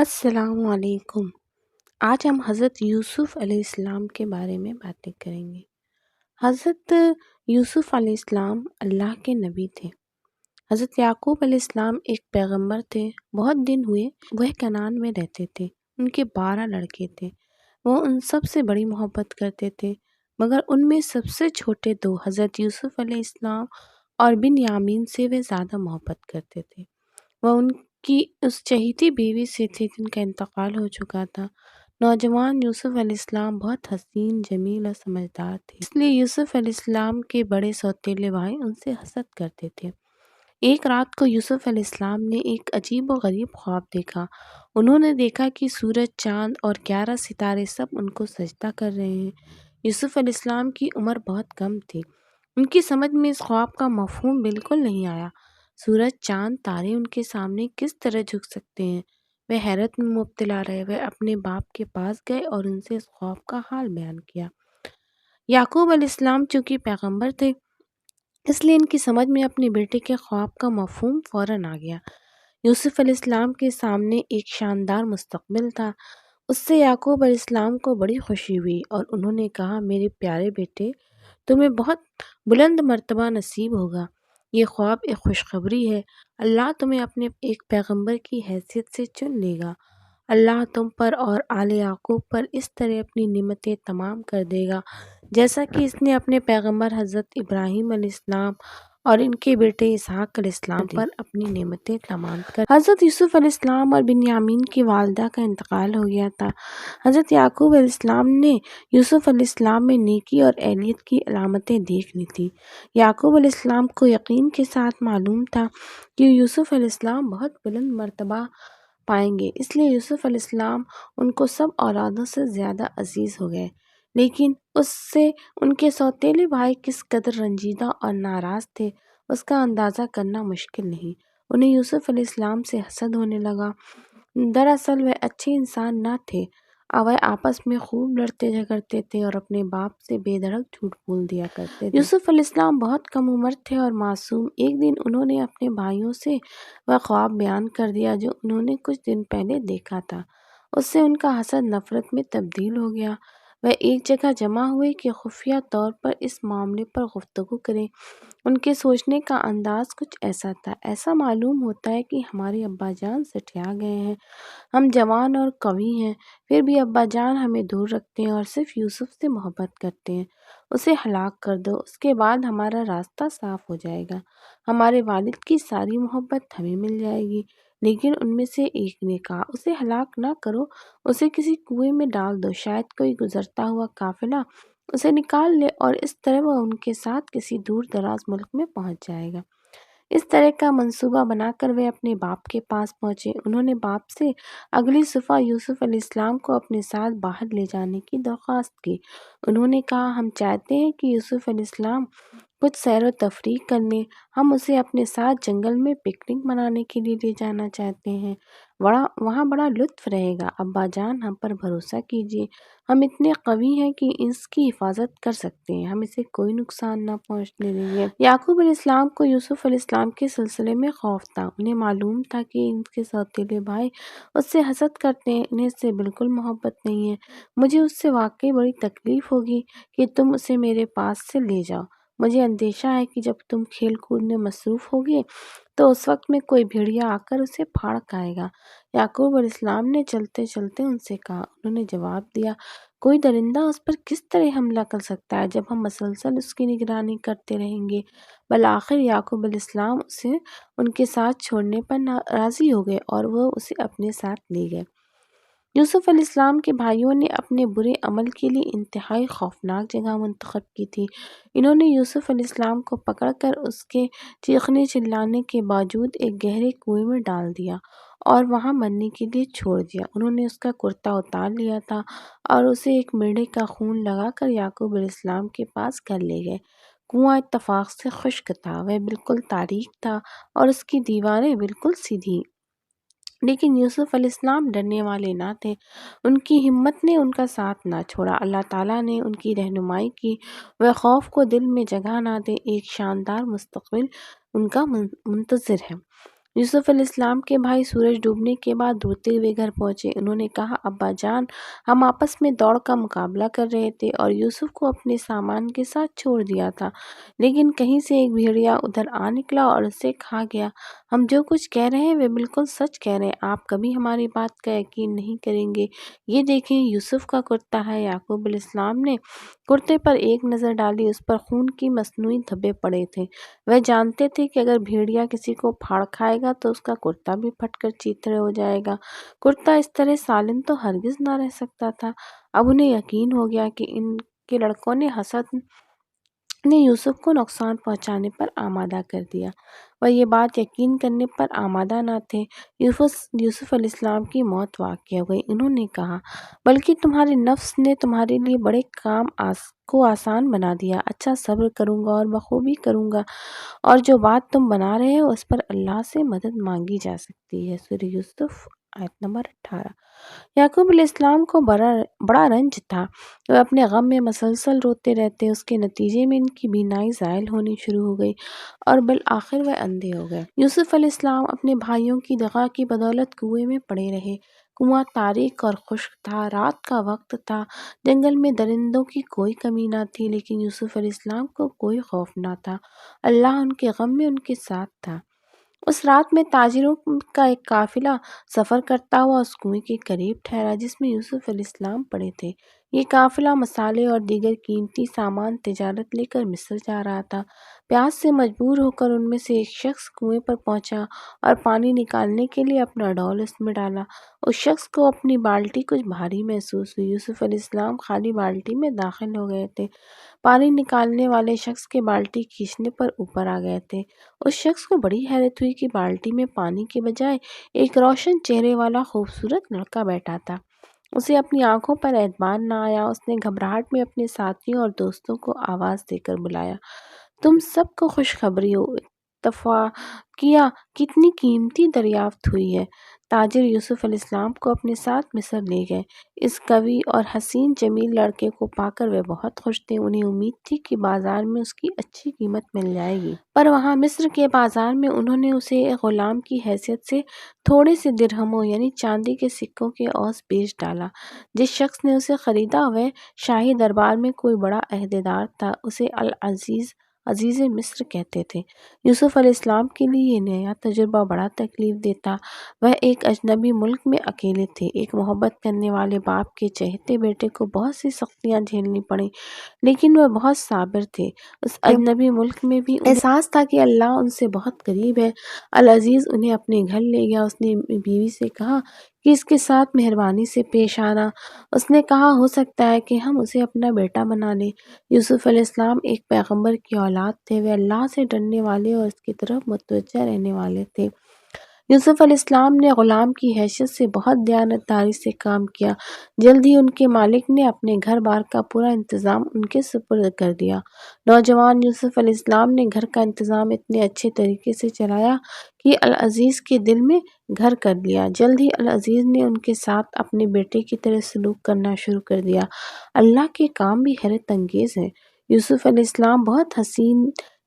السلام علیکم۔ آج ہم حضرت یوسف علیہ السلام کے بارے میں باتیں کریں گے۔ حضرت یوسف علیہ السلام اللہ کے نبی تھے۔ حضرت یعقوب علیہ السلام ایک پیغمبر تھے۔ بہت دن ہوئے وہ کنعان میں رہتے تھے۔ ان کے 12 لڑکے تھے۔ وہ ان سب سے بڑی محبت کرتے تھے، مگر ان میں سب سے چھوٹے 2 حضرت یوسف علیہ السلام اور بنیامین سے وہ زیادہ محبت کرتے تھے۔ وہ ان کی اس چہیتی بیوی سے تھے جن کا انتقال ہو چکا تھا۔ نوجوان یوسف علیہ السلام بہت حسین، جمیل اور سمجھدار تھے، اس لیے یوسف علیہ السلام کے بڑے سوتیلے بھائی ان سے حسد کرتے تھے۔ ایک رات کو یوسف علیہ السلام نے ایک عجیب و غریب خواب دیکھا۔ انہوں نے دیکھا کہ سورج، چاند اور 11 ستارے سب ان کو سجدہ کر رہے ہیں۔ یوسف علیہ السلام کی عمر بہت کم تھی۔ ان کی سمجھ میں اس خواب کا مفہوم بالکل نہیں آیا۔ سورج، چاند، تارے ان کے سامنے کس طرح جھک سکتے ہیں؟ وہ حیرت میں مبتلا رہے۔ وہ اپنے باپ کے پاس گئے اور ان سے اس خواب کا حال بیان کیا۔ یعقوب علیہ السلام چونکہ پیغمبر تھے، اس لیے ان کی سمجھ میں اپنے بیٹے کے خواب کا مفہوم فوراً آ گیا۔ یوسف علیہ السلام کے سامنے ایک شاندار مستقبل تھا۔ اس سے یعقوب علیہ السلام کو بڑی خوشی ہوئی اور انہوں نے کہا، میرے پیارے بیٹے، تمہیں بہت بلند مرتبہ نصیب ہوگا۔ یہ خواب ایک خوشخبری ہے۔ اللہ تمہیں اپنے ایک پیغمبر کی حیثیت سے چن لے گا۔ اللہ تم پر اور آل یعقوب پر اس طرح اپنی نعمتیں تمام کر دے گا جیسا کہ اس نے اپنے پیغمبر حضرت ابراہیم علیہ السلام اور ان کے بیٹے اسحاق علیہ السلام پر اپنی نعمتیں تمام کر۔ حضرت یوسف علیہ السلام اور بنیامین کی والدہ کا انتقال ہو گیا تھا۔ حضرت یعقوب علیہ السلام نے یوسف علیہ السلام میں نیکی اور اہلیت کی علامتیں دیکھ لی تھی۔ یعقوب علیہ السلام کو یقین کے ساتھ معلوم تھا کہ یوسف علیہ السلام بہت بلند مرتبہ پائیں گے، اس لیے یوسف علیہ السلام ان کو سب اولادوں سے زیادہ عزیز ہو گئے۔ لیکن اس سے ان کے سوتیلے بھائی کس قدر رنجیدہ اور ناراض تھے، اس کا اندازہ کرنا مشکل نہیں۔ انہیں یوسف علیہ السلام سے حسد ہونے لگا۔ دراصل وہ اچھے انسان نہ تھے۔ وہ آپس میں خوب لڑتے جھگڑتے تھے اور اپنے باپ سے بے دھڑک جھوٹ بول دیا کرتے تھے۔ یوسف علیہ السلام بہت کم عمر تھے اور معصوم۔ ایک دن انہوں نے اپنے بھائیوں سے وہ خواب بیان کر دیا جو انہوں نے کچھ دن پہلے دیکھا تھا۔ اس سے ان کا حسد نفرت میں تبدیل ہو گیا۔ وہ ایک جگہ جمع ہوئے کہ خفیہ طور پر اس معاملے پر گفتگو کریں۔ ان کے سوچنے کا انداز کچھ ایسا تھا، ایسا معلوم ہوتا ہے کہ ہمارے ابا جان سٹھیا گئے ہیں، ہم جوان اور قوی ہیں، پھر بھی ابا جان ہمیں دور رکھتے ہیں اور صرف یوسف سے محبت کرتے ہیں۔ اسے ہلاک کر دو، اس کے بعد ہمارا راستہ صاف ہو جائے گا، ہمارے والد کی ساری محبت ہمیں مل جائے گی۔ لیکن ان میں سے ایک نے کہا، اسے ہلاک نہ کرو، اسے کسی کنویں میں ڈال دو، شاید کوئی گزرتا ہوا قافلہ اسے نکال لے اور اس طرح وہ ان کے ساتھ کسی دور دراز ملک میں پہنچ جائے گا۔ اس طرح کا منصوبہ بنا کر وہ اپنے باپ کے پاس پہنچے۔ انہوں نے باپ سے اگلی صبح یوسف علیہ السلام کو اپنے ساتھ باہر لے جانے کی درخواست کی۔ انہوں نے کہا، ہم چاہتے ہیں کہ یوسف علیہ السلام کچھ سیر و تفریح کر لیں۔ ہم اسے اپنے ساتھ جنگل میں پکنک منانے کے لیے لے جانا چاہتے ہیں۔ وہاں بڑا لطف رہے گا۔ ابا جان، ہم پر بھروسہ کیجیے، ہم اتنے قوی ہیں کہ اس کی حفاظت کر سکتے ہیں، ہم اسے کوئی نقصان نہ پہنچنے دیں گے۔ یعقوب علیہ السلام کو یوسف علیہ السلام کے سلسلے میں خوف تھا۔ انہیں معلوم تھا کہ ان کے سوتیلے بھائی اس سے حسد کرتے ہیں، انہیں اس سے بالکل محبت نہیں ہے۔ مجھے اس سے واقعی بڑی تکلیف ہوگی کہ تم اسے میرے پاس سے لے جاؤ۔ مجھے اندیشہ ہے کہ جب تم کھیل کود میں مصروف ہوگے تو اس وقت میں کوئی بھیڑیا آ کر اسے پھاڑ کھائے گا۔ یعقوب علیہ السلام نے چلتے چلتے ان سے کہا۔ انہوں نے جواب دیا، کوئی درندہ اس پر کس طرح حملہ کر سکتا ہے جب ہم مسلسل اس کی نگرانی کرتے رہیں گے؟ بالآخر یعقوب علیہ السلام اسے ان کے ساتھ چھوڑنے پر راضی ہو گئے اور وہ اسے اپنے ساتھ لے گئے۔ یوسف علیہ السلام کے بھائیوں نے اپنے برے عمل کے لیے انتہائی خوفناک جگہ منتخب کی تھی۔ انہوں نے یوسف علیہ السلام کو پکڑ کر اس کے چیخنے چلانے کے باوجود ایک گہرے کنویں میں ڈال دیا اور وہاں مرنے کے لیے چھوڑ دیا۔ انہوں نے اس کا کرتا اتار لیا تھا اور اسے ایک میڑھے کا خون لگا کر یعقوب علیہ السلام کے پاس گھر لے گئے۔ کنواں اتفاق سے خشک تھا، وہ بالکل تاریک تھا اور اس کی دیواریں بالکل سیدھی۔ لیکن یوسف علیہ السلام ڈرنے والے نہ تھے۔ ان کی ہمت نے ان کا ساتھ نہ چھوڑا۔ اللہ تعالیٰ نے ان کی رہنمائی کی۔ وہ خوف کو دل میں جگہ نہ دے، ایک شاندار مستقبل ان کا منتظر ہے۔ یوسف علیہ السلام کے بھائی سورج ڈوبنے کے بعد روتے ہوئے گھر پہنچے۔ انہوں نے کہا، ابا جان، ہم آپس میں دوڑ کا مقابلہ کر رہے تھے اور یوسف کو اپنے سامان کے ساتھ چھوڑ دیا تھا، لیکن کہیں سے ایک بھیڑیا ادھر آ نکلا اور اسے کھا گیا۔ ہم جو کچھ کہہ رہے ہیں وہ بالکل سچ کہہ رہے ہیں، آپ کبھی ہماری بات کا یقین نہیں کریں گے۔ یہ دیکھیں، یوسف کا کرتا ہے۔ یعقوب علیہ السلام نے کرتے پر ایک نظر ڈالی، اس پر خون کی مصنوعی دھبے پڑے تھے۔ وہ جانتے تھے کہ اگر بھیڑیا کسی کو پھاڑ کھائے گا تو اس کا کرتا بھی پھٹ کر چیتڑے ہو جائے گا۔ کرتا اس طرح سالم تو ہرگز نہ رہ سکتا تھا۔ اب انہیں یقین ہو گیا کہ ان کے لڑکوں نے حسد نے یوسف کو نقصان پہنچانے پر آمادہ کر دیا۔ وہ یہ بات یقین کرنے پر آمادہ نہ تھے۔ یوسف علیہ السلام کی موت واقع ہو گئی۔ انہوں نے کہا، بلکہ تمہارے نفس نے تمہارے لیے بڑے کام کو آسان بنا دیا۔ اچھا، صبر کروں گا اور بخوبی کروں گا، اور جو بات تم بنا رہے ہو اس پر اللہ سے مدد مانگی جا سکتی ہے۔ سورہ یوسف آیت نمبر 18۔ یعقوب علیہ السلام کو بڑا رنج تھا۔ وہ اپنے غم میں مسلسل روتے رہتے۔ اس کے نتیجے میں ان کی بینائی زائل ہونی شروع ہو گئی اور بالآخر وہ اندھے ہو گئے۔ یوسف علیہ السلام اپنے بھائیوں کی دغا کی بدولت کنویں میں پڑے رہے۔ کنواں تاریک اور خشک تھا، رات کا وقت تھا، جنگل میں درندوں کی کوئی کمی نہ تھی، لیکن یوسف علیہ السلام کو کوئی خوف نہ تھا۔ اللہ ان کے غم میں ان کے ساتھ تھا۔ اس رات میں تاجروں کا ایک قافلہ سفر کرتا ہوا اس کنویں کے قریب ٹھہرا جس میں یوسف علیہ السلام پڑے تھے۔ یہ قافلہ مسالے اور دیگر قیمتی سامان تجارت لے کر مصر جا رہا تھا۔ پیاس سے مجبور ہو کر ان میں سے ایک شخص کنویں پر پہنچا اور پانی نکالنے کے لیے اپنا ڈول اس میں ڈالا۔ اس شخص کو اپنی بالٹی کچھ بھاری محسوس ہوئی۔ یوسف علیہ السلام خالی بالٹی میں داخل ہو گئے تھے۔ پانی نکالنے والے شخص کے بالٹی کھینچنے پر اوپر آ گئے تھے۔ اس شخص کو بڑی حیرت ہوئی کہ بالٹی میں پانی کے بجائے ایک روشن چہرے والا خوبصورت لڑکا بیٹھا تھا۔ اسے اپنی آنکھوں پر اعتبار نہ آیا۔ اس نے گھبراہٹ میں اپنے ساتھیوں اور دوستوں کو آواز دے کر بلایا، تم سب کو خوشخبری ہو، اتفاقیہ کتنی قیمتی دریافت ہوئی ہے۔ تاجر یوسف علیہ السلام کو اپنے ساتھ مصر لے گئے۔ اس قوی اور حسین جمیل لڑکے کو پا کر وہ بہت خوش تھے۔ انہیں امید تھی کہ بازار میں اس کی اچھی قیمت مل جائے گی، پر وہاں مصر کے بازار میں انہوں نے اسے ایک غلام کی حیثیت سے تھوڑے سے درہموں یعنی چاندی کے سکوں کے عوض بیچ ڈالا۔ جس شخص نے اسے خریدا وہ شاہی دربار میں کوئی بڑا عہدیدار تھا۔ اسے عزیز مصر کہتے تھے۔ یوسف علیہ السلام کے لیے یہ نیا تجربہ بڑا تکلیف دہ تھا۔ وہ ایک اجنبی ملک میں اکیلے تھے۔ ایک محبت کرنے والے باپ کے چہیتے بیٹے کو بہت سی سختیاں جھیلنی پڑیں، لیکن وہ بہت صابر تھے۔ اس اجنبی ملک میں بھی انہیں احساس تھا کہ اللہ ان سے بہت قریب ہے۔ العزیز انہیں اپنے گھر لے گیا۔ اس نے بیوی سے کہا کہ اس کے ساتھ مہربانی سے پیش آنا۔ اس نے کہا، ہو سکتا ہے کہ ہم اسے اپنا بیٹا بنا لیں۔ یوسف علیہ السلام ایک پیغمبر کی اولاد تھے۔ وہ اللہ سے ڈرنے والے اور اس کی طرف متوجہ رہنے والے تھے۔ یوسف علیہ السلام نے غلام کی حیثیت سے بہت دیانتداری سے کام کیا۔ جلد ہی ان کے مالک نے اپنے گھر بار کا پورا انتظام ان کے سپرد کر دیا۔ نوجوان یوسف علیہ السلام نے گھر کا انتظام اتنے اچھے طریقے سے چلایا کہ العزیز کے دل میں گھر کر لیا۔ جلد ہی العزیز نے ان کے ساتھ اپنے بیٹے کی طرح سلوک کرنا شروع کر دیا۔ اللہ کے کام بھی حیرت انگیز ہیں۔ یوسف علیہ السلام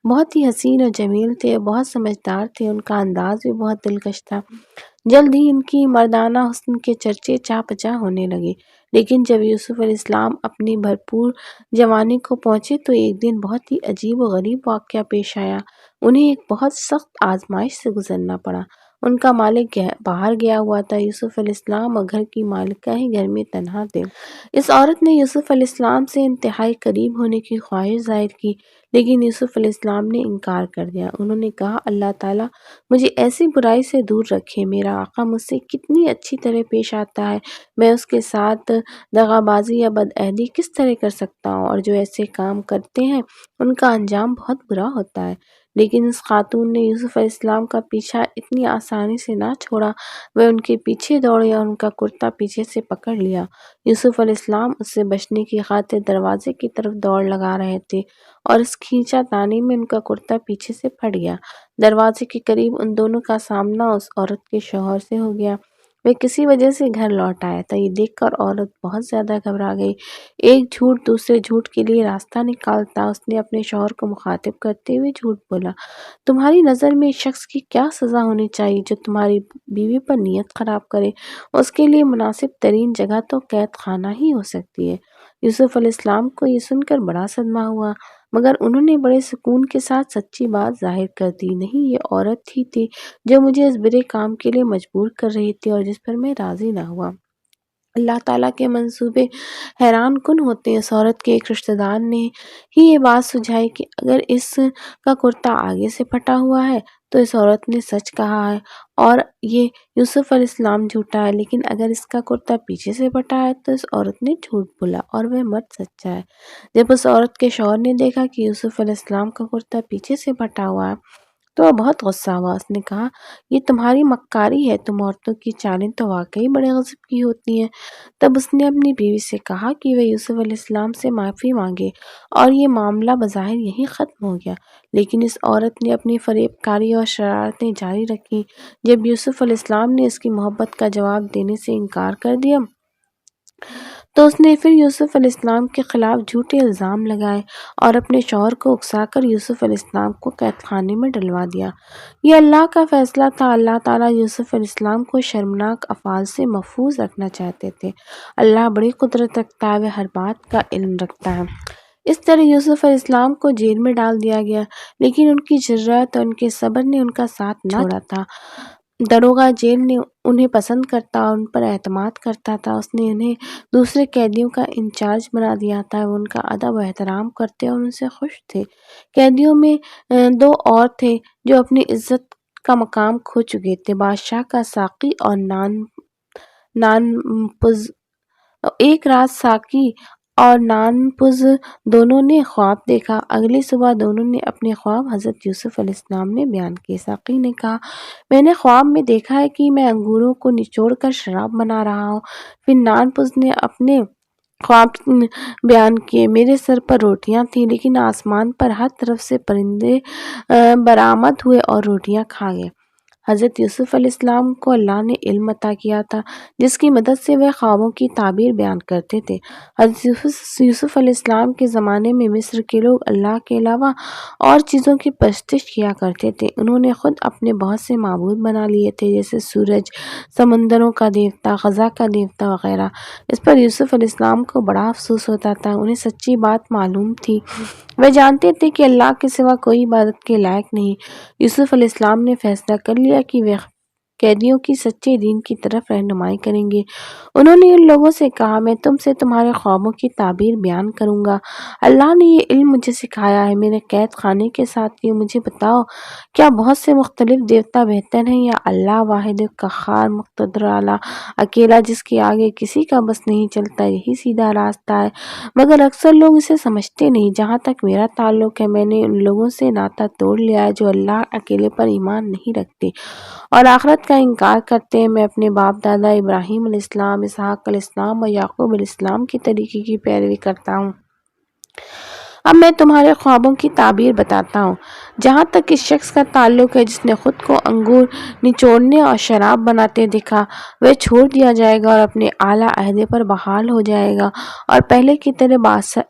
بہت ہی حسین اور جمیل تھے، بہت سمجھدار تھے۔ ان کا انداز بھی بہت دلکش تھا۔ جلد ہی ان کی مردانہ حسن کے چرچے چاہ پچاہ ہونے لگے۔ لیکن جب یوسف علیہ السلام اپنی بھرپور جوانی کو پہنچے تو ایک دن بہت ہی عجیب و غریب واقعہ پیش آیا۔ انہیں ایک بہت سخت آزمائش سے گزرنا پڑا۔ ان کا مالک باہر گیا ہوا تھا۔ یوسف علیہ السلام اور گھر کی مالکہ ہی گھر میں تنہا تھے۔ اس عورت نے یوسف علیہ السلام سے انتہائی قریب ہونے کی خواہش ظاہر کی، لیکن یوسف علیہ السلام نے انکار کر دیا۔ انہوں نے کہا، اللہ تعالیٰ مجھے ایسی برائی سے دور رکھے۔ میرا آقا مجھ سے کتنی اچھی طرح پیش آتا ہے، میں اس کے ساتھ دغا بازی یا بدعہدی کس طرح کر سکتا ہوں؟ اور جو ایسے کام کرتے ہیں ان کا انجام بہت برا ہوتا ہے۔ لیکن اس خاتون نے یوسف علیہ السلام کا پیچھا اتنی آسانی سے نہ چھوڑا۔ وہ ان کے پیچھے دوڑی اور ان کا کرتا پیچھے سے پکڑ لیا۔ یوسف علیہ السلام اس سے بچنے کی خاطر دروازے کی طرف دوڑ لگا رہے تھے اور اس کھینچا تانی میں ان کا کرتا پیچھے سے پھٹ گیا۔ دروازے کے قریب ان دونوں کا سامنا اس عورت کے شوہر سے ہو گیا۔ وہ کسی وجہ سے گھر لوٹ آیا تھا۔ یہ دیکھ کر عورت بہت زیادہ گھبرا گئی۔ ایک جھوٹ دوسرے جھوٹ کے لیے راستہ نکالتا اس نے اپنے شوہر کو مخاطب کرتے ہوئے جھوٹ بولا، تمہاری نظر میں اس شخص کی کیا سزا ہونی چاہیے جو تمہاری بیوی پر نیت خراب کرے؟ اس کے لیے مناسب ترین جگہ تو قید خانہ ہی ہو سکتی ہے۔ یوسف علیہ السلام کو یہ سن کر بڑا صدمہ ہوا، مگر انہوں نے بڑے سکون کے ساتھ سچی بات ظاہر کر دی، نہیں، یہ عورت ہی تھی جو مجھے اس برے کام کے لیے مجبور کر رہی تھی اور جس پر میں راضی نہ ہوا۔ اللہ تعالیٰ کے منصوبے حیران کن ہوتے ہیں۔ اس عورت کے ایک رشتہ دار نے ہی یہ بات سجھائی کہ اگر اس کا کرتا آگے سے پھٹا ہوا ہے تو اس عورت نے سچ کہا ہے اور یہ یوسف علیہ السلام جھوٹا ہے، لیکن اگر اس کا کرتا پیچھے سے پھٹا ہے تو اس عورت نے جھوٹ بولا اور وہ مرد سچا ہے۔ جب اس عورت کے شوہر نے دیکھا کہ یوسف علیہ السلام کا کرتا پیچھے سے پھٹا ہوا ہے تو وہ بہت غصہ ہوا۔ اس نے کہا، یہ تمہاری مکاری ہے، تم عورتوں کی چالیں تو واقعی بڑے غضب کی ہوتی ہیں۔ تب اس نے اپنی بیوی سے کہا کہ وہ یوسف علیہ السلام سے معافی مانگے اور یہ معاملہ بظاہر یہیں ختم ہو گیا، لیکن اس عورت نے اپنی فریب کاری اور شرارتیں جاری رکھیں۔ جب یوسف علیہ السلام نے اس کی محبت کا جواب دینے سے انکار کر دیا تو اس نے پھر یوسف علیہ السلام کے خلاف جھوٹے الزام لگائے اور اپنے شوہر کو اکسا کر یوسف علیہ السلام کو قید خانے میں ڈلوا دیا۔ یہ اللہ کا فیصلہ تھا۔ اللہ تعالیٰ یوسف علیہ السلام کو شرمناک افعال سے محفوظ رکھنا چاہتے تھے۔ اللہ بڑی قدرت رکھتا ہے، وہ ہر بات کا علم رکھتا ہے۔ اس طرح یوسف علیہ السلام کو جیل میں ڈال دیا گیا، لیکن ان کی جرأت اور ان کے صبر نے ان کا ساتھ نہ چھوڑا تھا۔ داروغہ جیل نے انہیں پسند کرتا اور ان پر اعتماد کرتا تھا۔ اس نے انہیں دوسرے قیدیوں کا انچارج بنا دیا تھا۔ وہ ان کا ادب و احترام کرتے اور ان سے خوش تھے۔ قیدیوں میں دو اور تھے جو اپنی عزت کا مقام کھو چکے تھے، بادشاہ کا ساقی اور نانپز۔ ایک رات ساقی اور نانپز دونوں نے خواب دیکھا۔ اگلی صبح دونوں نے اپنے خواب حضرت یوسف علیہ السلام نے بیان کیے۔ ساقی نے کہا، میں نے خواب میں دیکھا ہے کہ میں انگوروں کو نچوڑ کر شراب بنا رہا ہوں۔ پھر نانپز نے اپنے خواب بیان کیے، میرے سر پر روٹیاں تھیں، لیکن آسمان پر ہر طرف سے پرندے برآمد ہوئے اور روٹیاں کھا گئے۔ حضرت یوسف علیہ السلام کو اللہ نے علم عطا کیا تھا جس کی مدد سے وہ خوابوں کی تعبیر بیان کرتے تھے۔ حضرت یوسف علیہ السلام کے زمانے میں مصر کے لوگ اللہ کے علاوہ اور چیزوں کی پرستش کیا کرتے تھے۔ انہوں نے خود اپنے بہت سے معبود بنا لیے تھے، جیسے سورج، سمندروں کا دیوتا، غذا کا دیوتا وغیرہ۔ اس پر یوسف علیہ السلام کو بڑا افسوس ہوتا تھا۔ انہیں سچی بات معلوم تھی، وہ جانتے تھے کہ اللہ کے سوا کوئی عبادت کے لائق نہیں۔ یوسف علیہ السلام نے فیصلہ کر لیا کہ وہ قیدیوں کی سچے دین کی طرف رہنمائی کریں گے۔ انہوں نے ان لوگوں سے کہا، میں تم سے تمہارے خوابوں کی تعبیر بیان کروں گا۔ اللہ نے یہ علم مجھے سکھایا ہے۔ میرے قید خانے کے ساتھ مجھے بتاؤ، کیا بہت سے مختلف دیوتا بہتر ہیں یا اللہ واحد قہار مقتدر اعلیٰ اکیلا جس کے آگے کسی کا بس نہیں چلتا، یہی سیدھا راستہ ہے؟ مگر اکثر لوگ اسے سمجھتے نہیں۔ جہاں تک میرا تعلق ہے، میں نے ان لوگوں سے ناطہ توڑ لیا ہے جو اللہ اکیلے پر ایمان نہیں رکھتے اور آخرت کا انکار کرتے ہیں۔ میں اپنے باپ دادا ابراہیم علیہ السلام، اسحاق علیہ السلام اور یعقوب علیہ السلام کے طریقے کی پیروی کرتا ہوں۔ اب میں تمہارے خوابوں کی تعبیر بتاتا ہوں۔ جہاں تک اس شخص کا تعلق ہے جس نے خود کو انگور نچوڑنے اور شراب بناتے دیکھا، وہ چھوڑ دیا جائے گا اور اپنے اعلیٰ عہدے پر بحال ہو جائے گا اور پہلے کی طرح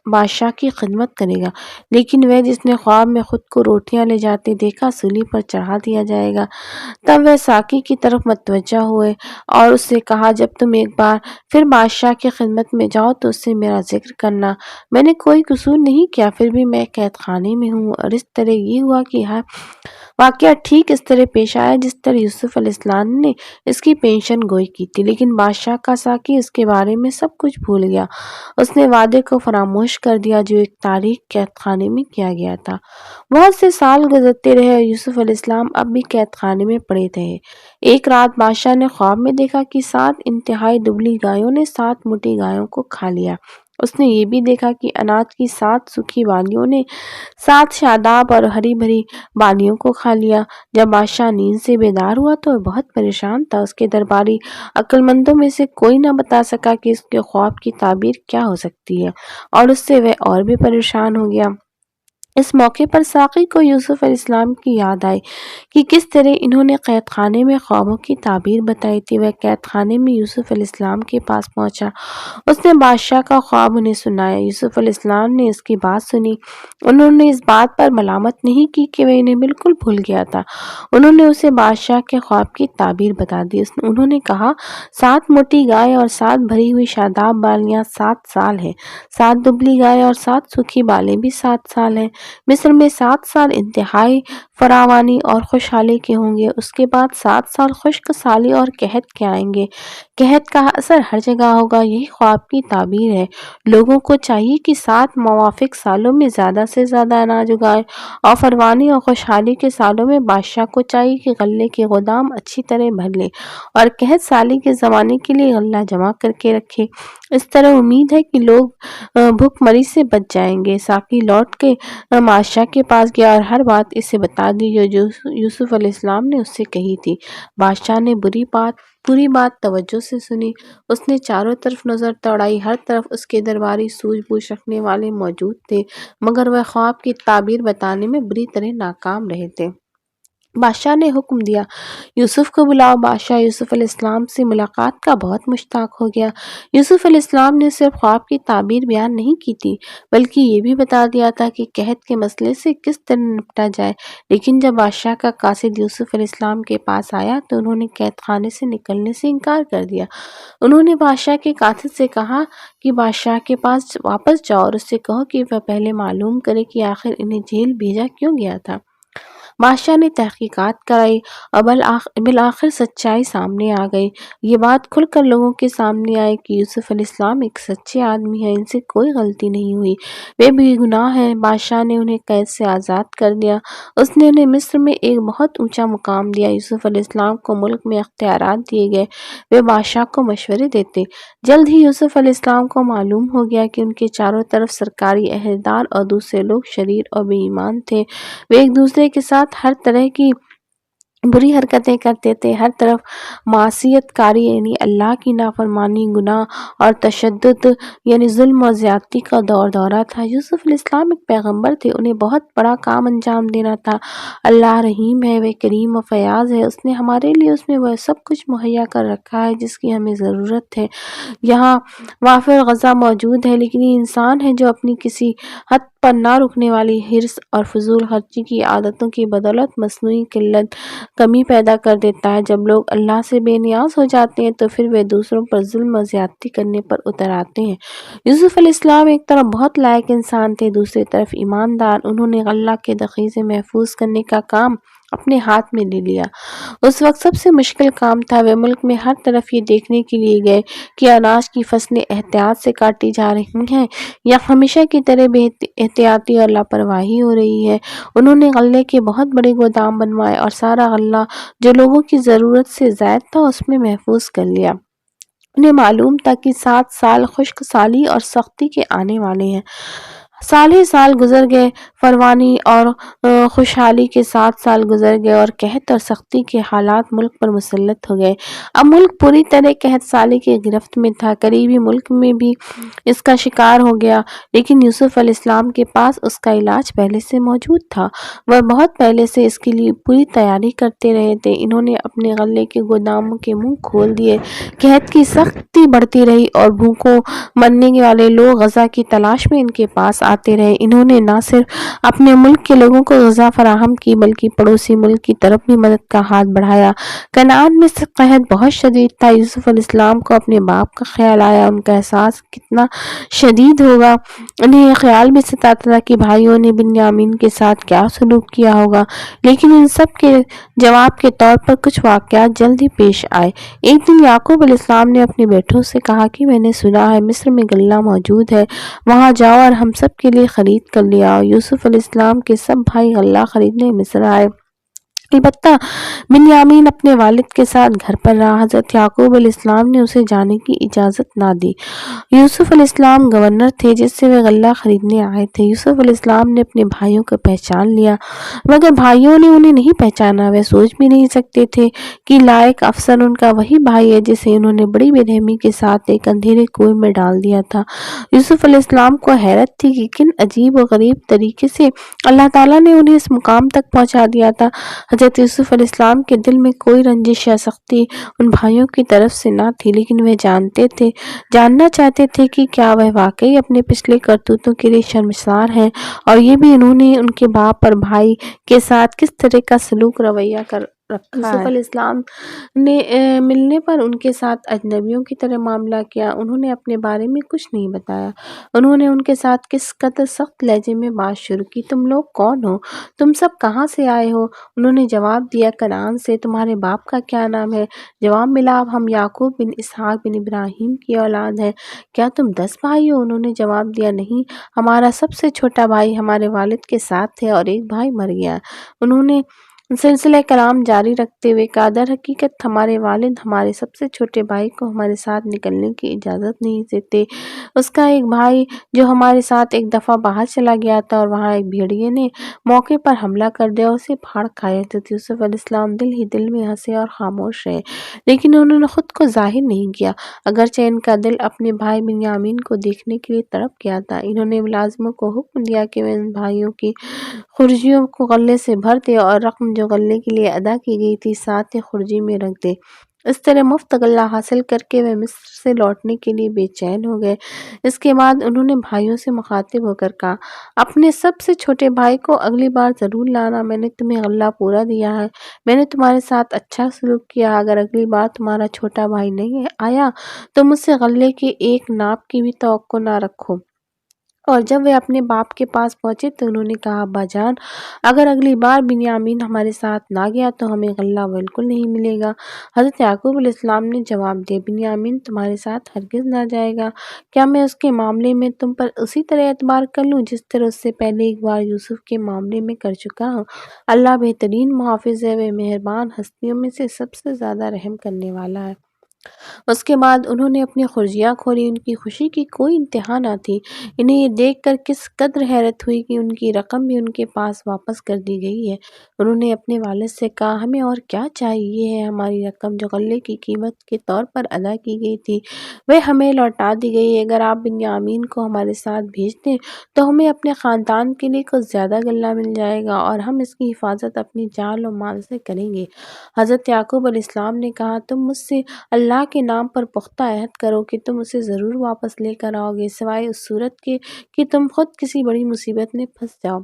بادشاہ کی خدمت کرے گا۔ لیکن وہ جس نے خواب میں خود کو روٹیاں لے جاتے دیکھا، سولی پر چڑھا دیا جائے گا۔ تب وہ ساقی کی طرف متوجہ ہوئے اور اس سے کہا، جب تم ایک بار پھر بادشاہ کی خدمت میں جاؤ تو اس سے میرا ذکر کرنا۔ میں نے کوئی قصور نہیں کیا، پھر بھی میں قید خانے میں ہوں۔ اور اس طرح یہ ہوا کہ واقعہ ٹھیک اس طرح پیش آیا جس طرح یوسف علیہ السلام نے اس کی پیشن گوئی کی تھی، لیکن بادشاہ کا ساقی اس کے بارے میں سب کچھ بھول گیا۔ اس نے وعدے کو فراموش کر دیا جو ایک تاریک قید خانے میں کیا گیا تھا۔ بہت سے سال گزرتے رہے اور یوسف علیہ السلام اب بھی قید خانے میں پڑے رہے۔ ایک رات بادشاہ نے خواب میں دیکھا کہ 7 انتہائی دبلی گایوں نے 7 موٹی گایوں کو کھا لیا۔ اس نے یہ بھی دیکھا کہ اناج کی 7 سوکھی بالیوں نے 7 شاداب اور ہری بھری بالیوں کو کھا لیا۔ جب بادشاہ نیند سے بیدار ہوا تو وہ بہت پریشان تھا۔ اس کے درباری عقل مندوں میں سے کوئی نہ بتا سکا کہ اس کے خواب کی تعبیر کیا ہو سکتی ہے اور اس سے وہ اور بھی پریشان ہو گیا۔ اس موقع پر ساقی کو یوسف علیہ السلام کی یاد آئی کہ کس طرح انہوں نے قید خانے میں خوابوں کی تعبیر بتائی تھی۔ وہ قید خانے میں یوسف علیہ السلام کے پاس پہنچا، اس نے بادشاہ کا خواب انہیں سنایا۔ یوسف علیہ السلام نے اس کی بات سنی۔ انہوں نے اس بات پر ملامت نہیں کی کہ وہ انہیں بالکل بھول گیا تھا۔ انہوں نے اسے بادشاہ کے خواب کی تعبیر بتا دی۔ انہوں نے کہا، 7 موٹی گائے اور 7 بھری ہوئی شاداب بالیاں 7 سال ہیں، 7 دبلی گائے اور 7 سوکھی بالیں بھی 7 سال ہیں۔ مصر میں 7 سال انتہائی فراوانی اور خوشحالی کے ہوں گے، اس کے بعد 7 سال خشک سالی اور قحط کے آئیں گے۔ قحط کا اثر ہر جگہ ہوگا۔ یہی خواب کی تعبیر ہے۔ لوگوں کو چاہیے کہ 7 موافق سالوں میں زیادہ سے زیادہ اناج اگائیں، اور فراوانی اور خوشحالی کے سالوں میں بادشاہ کو چاہیے کہ غلے کے گودام اچھی طرح بھر لے اور قحط سالی کے زمانے کے لیے غلہ جمع کر کے رکھے۔ اس طرح امید ہے کہ لوگ بھوک مری سے بچ جائیں گے۔ ساقی لوٹ کے بادشاہ کے پاس گیا اور ہر بات اسے بتا دی جو یوسف علیہ السلام نے اس سے کہی تھی۔ بادشاہ نے پوری بات توجہ سے سنی۔ اس نے چاروں طرف نظر دوڑائی، ہر طرف اس کے درباری سوجھ بوجھ رکھنے والے موجود تھے، مگر وہ خواب کی تعبیر بتانے میں بری طرح ناکام رہے تھے۔ بادشاہ نے حکم دیا، یوسف کو بلاؤ۔ بادشاہ یوسف علیہ السلام سے ملاقات کا بہت مشتاق ہو گیا۔ یوسف علیہ السلام نے صرف خواب کی تعبیر بیان نہیں کی تھی، بلکہ یہ بھی بتا دیا تھا کہ قحط کے مسئلے سے کس طرح نپٹا جائے۔ لیکن جب بادشاہ کا قاصد یوسف علیہ السلام کے پاس آیا تو انہوں نے قید خانے سے نکلنے سے انکار کر دیا۔ انہوں نے بادشاہ کے قاصد سے کہا کہ بادشاہ کے پاس واپس جاؤ اور اس سے کہو کہ وہ پہلے معلوم کرے کہ آخر انہیں جیل بھیجا کیوں گیا تھا۔ بادشاہ نے تحقیقات کرائی اور بالآخر سچائی سامنے آ گئی۔ یہ بات کھل کر لوگوں کے سامنے آئی کہ یوسف علیہ السلام ایک سچے آدمی ہیں، ان سے کوئی غلطی نہیں ہوئی، وہ بے گناہ ہیں۔ بادشاہ نے انہیں قید سے آزاد کر دیا۔ اس نے انہیں مصر میں ایک بہت اونچا مقام دیا۔ یوسف علیہ السلام کو ملک میں اختیارات دیے گئے، وہ بادشاہ کو مشورے دیتے۔ جلد ہی یوسف علیہ السلام کو معلوم ہو گیا کہ ان کے چاروں طرف سرکاری عہدیدار اور دوسرے لوگ شریر اور بے ایمان تھے۔ وہ ایک دوسرے کے ساتھ ہر طرح کی بری حرکتیں کرتے تھے، ہر طرف معصیت کاری یعنی اللہ کی نافرمانی، گناہ اور تشدد یعنی ظلم اور زیادتی کا دورہ تھا۔ یوسف علیہ السلام ایک پیغمبر تھے، انہیں بہت بڑا کام انجام دینا تھا۔ اللہ رحیم ہے، وہ کریم و فیاض ہے، اس نے ہمارے لیے اس میں وہ سب کچھ مہیا کر رکھا ہے جس کی ہمیں ضرورت ہے۔ یہاں وافر غذا موجود ہے، لیکن یہ انسان ہے جو اپنی کسی حد پر نہ رکنے والی حرص اور فضول خرچی کی عادتوں کی بدولت مصنوعی کمی پیدا کر دیتا ہے۔ جب لوگ اللہ سے بے نیاز ہو جاتے ہیں تو پھر وہ دوسروں پر ظلم و زیادتی کرنے پر اتر آتے ہیں۔ یوسف علیہ السلام ایک طرف بہت لائق انسان تھے، دوسری طرف ایماندار۔ انہوں نے اللہ کے دخیزے محفوظ کرنے کا کام اپنے ہاتھ میں لے لیا۔ اس وقت سب سے مشکل کام تھا۔ وہ ملک میں ہر طرف یہ دیکھنے کے لیے گئے کہ اناج کی فصلیں احتیاط سے کاٹی جا رہی ہیں یا ہمیشہ کی طرح بے احتیاطی اور لاپرواہی ہو رہی ہے۔ انہوں نے غلے کے بہت بڑے گودام بنوائے اور سارا غلہ جو لوگوں کی ضرورت سے زائد تھا اس میں محفوظ کر لیا۔ انہیں معلوم تھا کہ 7 سال خشک سالی اور سختی کے آنے والے ہیں۔ سال ہی سال گزر گئے، فراوانی اور خوشحالی کے 7 سال گزر گئے اور قحط اور سختی کے حالات ملک پر مسلط ہو گئے۔ اب ملک پوری طرح قحط سالی کے گرفت میں تھا۔ قریبی ملک میں بھی اس کا شکار ہو گیا، لیکن یوسف علیہ السلام کے پاس اس کا علاج پہلے سے موجود تھا۔ وہ بہت پہلے سے اس کے لیے پوری تیاری کرتے رہے تھے۔ انہوں نے اپنے غلے کے گوداموں کے منہ کھول دیے۔ قحط کی سختی بڑھتی رہی اور بھوکوں مرنے والے لوگ غذا کی تلاش میں ان کے پاس آتے رہے۔ انہوں نے نہ صرف اپنے ملک کے لوگوں کو غذا فراہم کی بلکہ پڑوسی ملک کی طرف بھی مدد کا ہاتھ بڑھایا۔ کنعان میں قحط بہت شدید تھا۔ یوسف علیہ السلام کو اپنے باپ کا خیال آیا، ان کا احساس کتنا شدید ہوگا۔ انہیں یہ خیال بھی ستاتا تھا کہ بھائیوں نے بنیامین کے ساتھ کیا سلوک کیا ہوگا، لیکن ان سب کے جواب کے طور پر کچھ واقعات جلد ہی پیش آئے۔ ایک دن یعقوب علیہ السلام نے اپنے بیٹوں سے کہا کہ میں نے سنا ہے مصر میں غلہ موجود ہے، وہاں جاؤ اور ہم سب کے لیے خرید کر لے آؤ۔ یوسف علیہ السلام کے سب بھائی غلہ خریدنے مصر آئے۔ البتہ بنیامین اپنے والد کے ساتھ گھر پر رہا۔ حضرت یعقوب علیہ السلام نے اسے جانے کی اجازت نہ دی۔ یوسف علیہ السلام گورنر تھے جس سے وہ غلہ خریدنے آئے تھے۔ یوسف علیہ السلام نے اپنے بھائیوں کو پہچان لیا، مگر بھائیوں نے انہیں نہیں پہچانا۔ وہ سوچ بھی نہیں سکتے تھے کہ لائق افسر ان کا وہی بھائی ہے جسے انہوں نے بڑی بے رحمی کے ساتھ ایک اندھیرے کنویں میں ڈال دیا تھا۔ یوسف علیہ السلام کو حیرت تھی کہ کن عجیب و غریب طریقے سے اللہ تعالیٰ نے انہیں اس مقام تک پہنچا دیا تھا۔ حضرت یوسف علیہ السلام کے دل میں کوئی رنجش یا سختی ان بھائیوں کی طرف سے نہ تھی، لیکن وہ جاننا چاہتے تھے کہ کیا وہ واقعی اپنے پچھلے کرتوتوں کے لیے شرمسار ہیں، اور یہ بھی انہوں نے ان کے باپ اور بھائی کے ساتھ کس طرح کا سلوک رویہ کر رکھا ہے۔ یوسف علیہ السلام نے ملنے پر ان کے ساتھ اجنبیوں کی طرح معاملہ کیا۔ انہوں نے اپنے بارے میں کچھ نہیں بتایا۔ انہوں نے ان کے ساتھ کس قدر سخت لہجے میں بات شروع کی۔ تم لوگ کون ہو؟ تم سب کہاں سے آئے ہو؟ انہوں نے جواب دیا، کنعان سے۔ تمہارے باپ کا کیا نام ہے؟ جواب ملا، ہم یعقوب بن اسحاق بن ابراہیم کی اولاد ہیں۔ کیا تم 10 بھائی ہو؟ انہوں نے جواب دیا، نہیں، ہمارا سب سے چھوٹا بھائی ہمارے والد کے ساتھ ہے اور ایک بھائی مر گیا۔ انہوں نے سلسلہ کلام جاری رکھتے ہوئے کہا، در حقیقت ہمارے والد ہمارے سب سے چھوٹے بھائی کو ہمارے ساتھ نکلنے کی اجازت نہیں دیتے۔ اس کا ایک بھائی جو ہمارے ساتھ ایک دفعہ باہر چلا گیا تھا اور وہاں ایک بھیڑیے نے موقع پر حملہ کر دیا اور اسے پھاڑ کھایا۔ حضرت یوسف علیہ السلام دل ہی دل میں ہنسے اور خاموش رہے، لیکن انہوں نے خود کو ظاہر نہیں کیا، اگرچہ ان کا دل اپنے بھائی بنیامین کو دیکھنے کے لیے تڑپ گیا تھا۔ انہوں نے ملازموں کو حکم دیا کہ وہ ان بھائیوں کی خرجیوں کو غلے سے بھر دے اور رقم جو غلے کے لیے ادا کی گئی تھی ساتھ ہی خرجی میں رکھ دے۔ اس طرح مفت غلہ حاصل کر کے وہ مصر سے لوٹنے کے لیے بے چین ہو گئے۔ اس کے بعد انہوں نے بھائیوں سے مخاطب ہو کر کہا، اپنے سب سے چھوٹے بھائی کو اگلی بار ضرور لانا، میں نے تمہیں غلہ پورا دیا ہے، میں نے تمہارے ساتھ اچھا سلوک کیا۔ اگر اگلی بار تمہارا چھوٹا بھائی نہیں آیا تو مجھ سے غلے کے ایک ناپ کی بھی توقع نہ رکھو۔ اور جب وہ اپنے باپ کے پاس پہنچے تو انہوں نے کہا، ابا جان، اگر اگلی بار بنیامین ہمارے ساتھ نہ گیا تو ہمیں غلہ بالکل نہیں ملے گا۔ حضرت یعقوب علیہ السلام نے جواب دیا، بنیامین تمہارے ساتھ ہرگز نہ جائے گا۔ کیا میں اس کے معاملے میں تم پر اسی طرح اعتبار کر لوں جس طرح اس سے پہلے ایک بار یوسف کے معاملے میں کر چکا ہوں؟ اللہ بہترین محافظ ہے، وہ مہربان ہستیوں میں سے سب سے زیادہ رحم کرنے والا ہے۔ اس کے بعد انہوں نے اپنی خرجیاں کھولی۔ ان کی خوشی کی کوئی انتہا نہ تھی۔ انہیں یہ دیکھ کر کس قدر حیرت ہوئی کہ ان کی رقم بھی ان کے پاس واپس کر دی گئی ہے۔ انہوں نے اپنے والد سے کہا، ہمیں اور کیا چاہیے ہے؟ ہماری رقم جو غلے کی قیمت کے طور پر ادا کی گئی تھی وہ ہمیں لوٹا دی گئی ہے۔ اگر آپ بنیامین کو ہمارے ساتھ بھیج دیں تو ہمیں اپنے خاندان کے لیے کچھ زیادہ غلہ مل جائے گا اور ہم اس کی حفاظت اپنی جان و مال سے کریں گے۔ حضرت یعقوب علیہ السلام نے کہا، تم مجھ سے اللہ کے نام پر پختہ عہد کرو کہ تم اسے ضرور واپس لے کر آؤ گے، سوائے اس صورت کے کہ تم خود کسی بڑی مصیبت میں پھنس جاؤ۔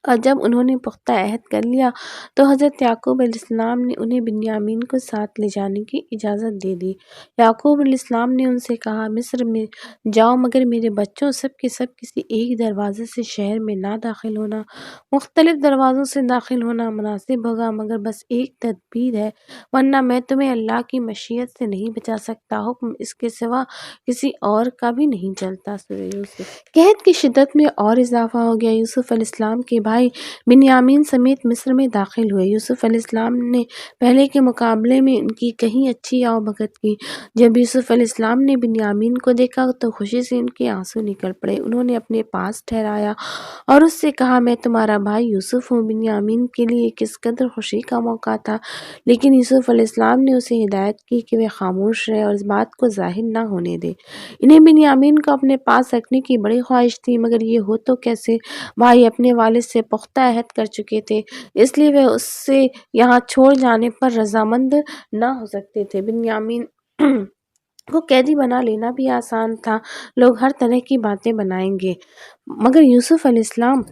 اور جب انہوں نے پختہ عہد کر لیا تو حضرت یعقوب علیہ السلام نے انہیں بنیامین کو ساتھ لے جانے کی اجازت دے دی۔ یعقوب علیہ السلام نے ان سے کہا، مصر میں جاؤ، مگر میرے بچوں، سب کے سب کسی ایک دروازے سے شہر میں نہ داخل ہونا۔ مختلف دروازوں سے داخل ہونا مناسب ہوگا، مگر بس ایک تدبیر ہے، ورنہ میں تمہیں اللہ کی مشیت سے نہیں بچا سکتا۔ حکم اس کے سوا کسی اور کا بھی نہیں چلتا۔ سورہ یوسف۔ قحط کی شدت میں اور اضافہ ہو گیا۔ یوسف علیہ السلام کے بھائی بنیامین سمیت مصر میں داخل ہوئے۔ یوسف علیہ السلام نے پہلے کے مقابلے میں ان کی کہیں اچھی آؤ بھگت کی۔ جب یوسف علیہ السلام نے بنیامین کو دیکھا تو خوشی سے ان کے آنسو نکل پڑے۔ انہوں نے اپنے پاس ٹھہرایا اور اس سے کہا، میں تمہارا بھائی یوسف ہوں۔ بنیامین کے لیے کس قدر خوشی کا موقع تھا، لیکن یوسف علیہ السلام نے اسے ہدایت کی کہ وہ خاموش رہے اور اس بات کو ظاہر نہ ہونے دے۔ انہیں بنیامین کو اپنے پاس رکھنے کی بڑی خواہش تھی، مگر یہ ہو تو کیسے؟ بھائی اپنے والد سے پختہ عہد کر چکے تھے، اس لیے وہ اسے یہاں چھوڑ جانے پر رضامند نہ ہو سکتے تھے۔ بنیامین کو قیدی بنا لینا بھی آسان تھا، لوگ ہر طرح کی باتیں بنائیں گے، مگر یوسف علیہ السلام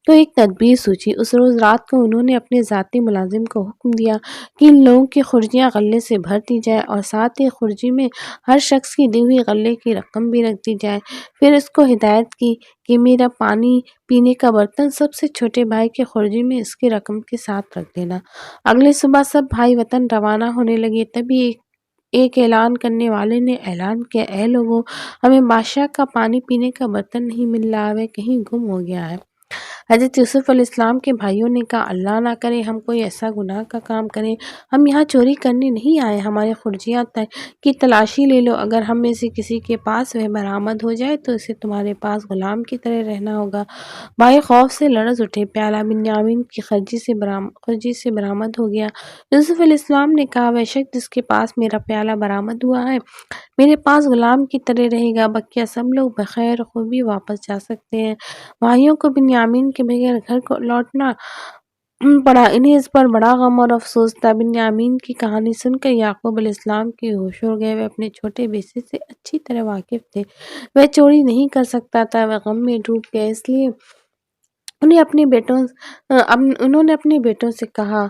کو ایک تدبیر سوچی۔ اس روز رات کو انہوں نے اپنے ذاتی ملازم کو حکم دیا کہ ان لوگوں کی خرجیاں غلے سے بھر دی جائے اور ساتھ ہی خرجی میں ہر شخص کی دی ہوئی غلے کی رقم بھی رکھ دی جائے۔ پھر اس کو ہدایت کی کہ میرا پانی پینے کا برتن سب سے چھوٹے بھائی کی خرجی میں اس کی رقم کے ساتھ رکھ دینا۔ اگلی صبح سب بھائی وطن روانہ ہونے لگے، تبھی ایک اعلان کرنے والے نے اعلان کیا، اے لوگوں، ہمیں بادشاہ کا پانی پینے کا برتن نہیں مل رہا، وہ کہیں گم ہو گیا ہے۔ حضرت یوسف علیہ السلام کے بھائیوں نے کہا اللہ نہ کرے ہم کوئی ایسا گناہ کا کام کریں، ہم یہاں چوری کرنے نہیں آئے، ہمارے خرجیاں کی تلاشی لے لو، اگر ہم میں سے کسی کے پاس وہ برآمد ہو جائے تو اسے تمہارے پاس غلام کی طرح رہنا ہوگا۔ بھائی خوف سے لرز اٹھے، پیالہ بنیامین کی خرجی سے برآمد ہو گیا۔ یوسف علیہ السلام نے کہا بے شک جس کے پاس میرا پیالہ برآمد ہوا ہے میرے پاس غلام کی طرح رہے گا، بقیہ سب لوگ بخیر خوبی واپس جا سکتے ہیں۔ بھائیوں کو بنیامین کے بغیر گھر کو لوٹنا پڑا، انہیں اس پر بڑا غم اور افسوس تھا۔ بنیامین کی کہانی سن کر یعقوب علیہ السلام کے ہوش اڑ گئے، وہ اپنے چھوٹے بیٹے سے اچھی طرح واقف تھے، وہ چوری نہیں کر سکتا تھا، وہ غم میں ڈوب گئے، اس لیے انہوں نے اپنے بیٹوں سے کہا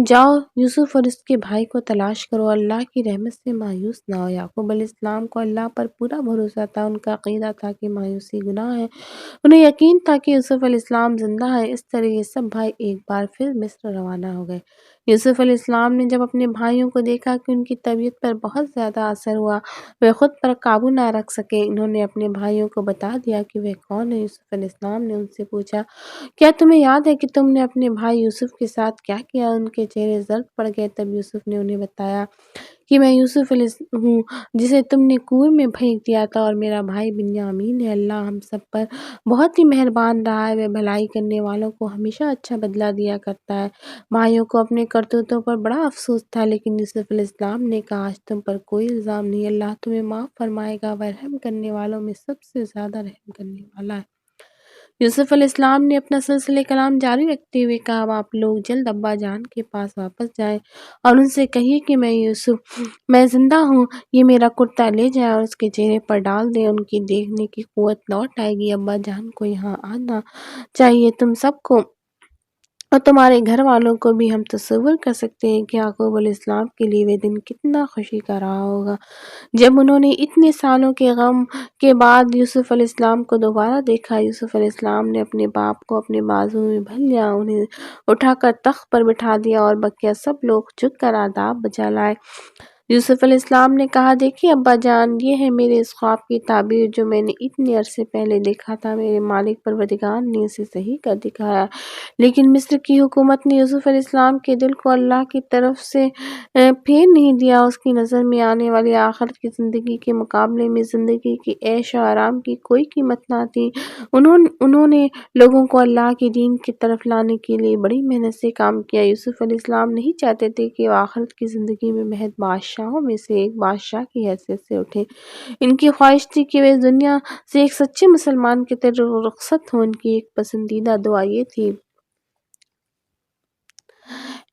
جاؤ یوسف اور اس کے بھائی کو تلاش کرو، اللہ کی رحمت سے مایوس نہ ہو۔ یعقوب علیہ السلام کو اللہ پر پورا بھروسہ تھا، ان کا عقیدہ تھا کہ مایوسی گناہ ہے، انہیں یقین تھا کہ یوسف علیہ السلام زندہ ہے۔ اس طرح یہ سب بھائی ایک بار پھر مصر روانہ ہو گئے۔ یوسف علیہ السلام نے جب اپنے بھائیوں کو دیکھا کہ ان کی طبیعت پر بہت زیادہ اثر ہوا، وہ خود پر قابو نہ رکھ سکے، انہوں نے اپنے بھائیوں کو بتا دیا کہ وہ کون ہے۔ یوسف علیہ السلام نے ان سے پوچھا کیا تمہیں یاد ہے کہ تم نے اپنے بھائی یوسف کے ساتھ کیا کیا؟ ان کے چہرے زرد پڑ گئے۔ تب یوسف نے انہیں بتایا کہ میں یوسف ہوں جسے تم نے کنویں میں پھینک دیا تھا، اور میرا بھائی بنیامین ہے۔ اللہ ہم سب پر بہت ہی مہربان رہا ہے، وہ بھلائی کرنے والوں کو ہمیشہ اچھا بدلہ دیا کرتا ہے۔ بھائیوں کو اپنے کرتوتوں پر بڑا افسوس تھا، لیکن یوسف علیہ السلام نے کہا آج تم پر کوئی الزام نہیں، اللہ تمہیں معاف فرمائے گا، وہ رحم کرنے والوں میں سب سے زیادہ رحم کرنے والا ہے۔ یوسف علیہ السلام نے اپنا سلسلہ کلام جاری رکھتے ہوئے کہا اب آپ لوگ جلد ابا جان کے پاس واپس جائیں اور ان سے کہیے کہ میں زندہ ہوں، یہ میرا کرتا لے جائیں اور اس کے چہرے پر ڈال دیں، ان کی دیکھنے کی قوت لوٹ آئے گی۔ ابا جان کو یہاں آنا چاہیے، تم سب کو اور تمہارے گھر والوں کو بھی۔ ہم تصور کر سکتے ہیں کہ یعقوب علیہ السلام کے لیے وہ دن کتنا خوشی کا رہا ہوگا جب انہوں نے اتنے سالوں کے غم کے بعد یوسف علیہ السلام کو دوبارہ دیکھا۔ یوسف علیہ السلام نے اپنے باپ کو اپنے بازو میں بھر لیا، انہیں اٹھا کر تخت پر بٹھا دیا اور بقیہ سب لوگ جھک کر آداب بجا لائے۔ یوسف علیہ السلام نے کہا دیکھیے ابا جان، یہ ہے میرے اس خواب کی تعبیر جو میں نے اتنے عرصے پہلے دیکھا تھا، میرے مالک پروردگار نے اسے صحیح کر دکھایا۔ لیکن مصر کی حکومت نے یوسف علیہ السلام کے دل کو اللہ کی طرف سے پھیر نہیں دیا، اس کی نظر میں آنے والی آخرت کی زندگی کے مقابلے میں زندگی کی عیش و آرام کی کوئی قیمت نہ تھی۔ انہوں نے لوگوں کو اللہ کے دین کی طرف لانے کے لیے بڑی محنت سے کام کیا۔ یوسف علیہ السلام نہیں چاہتے تھے کہ وہ آخرت کی زندگی میں محض بادشاہوں میں سے ایک بادشاہ کی حیثیت سے اٹھیں، ان کی خواہش تھی کہ وہ اس دنیا سے ایک سچے مسلمان کی طرح رخصت ہوں۔ ان کی ایک پسندیدہ دعا یہ تھی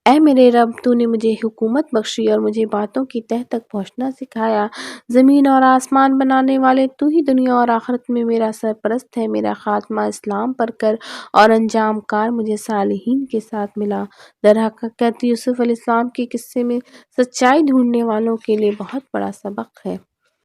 اے میرے رب، تو نے مجھے حکومت بخشی اور مجھے باتوں کی تہہ تک پہنچنا سکھایا، زمین اور آسمان بنانے والے تو ہی دنیا اور آخرت میں میرا سرپرست ہے، میرا خاتمہ اسلام پر کر اور انجام کار مجھے صالحین کے ساتھ ملا۔ در حقیقت یوسف علیہ السلام کے قصے میں سچائی ڈھونڈنے والوں کے لیے بہت بڑا سبق ہے۔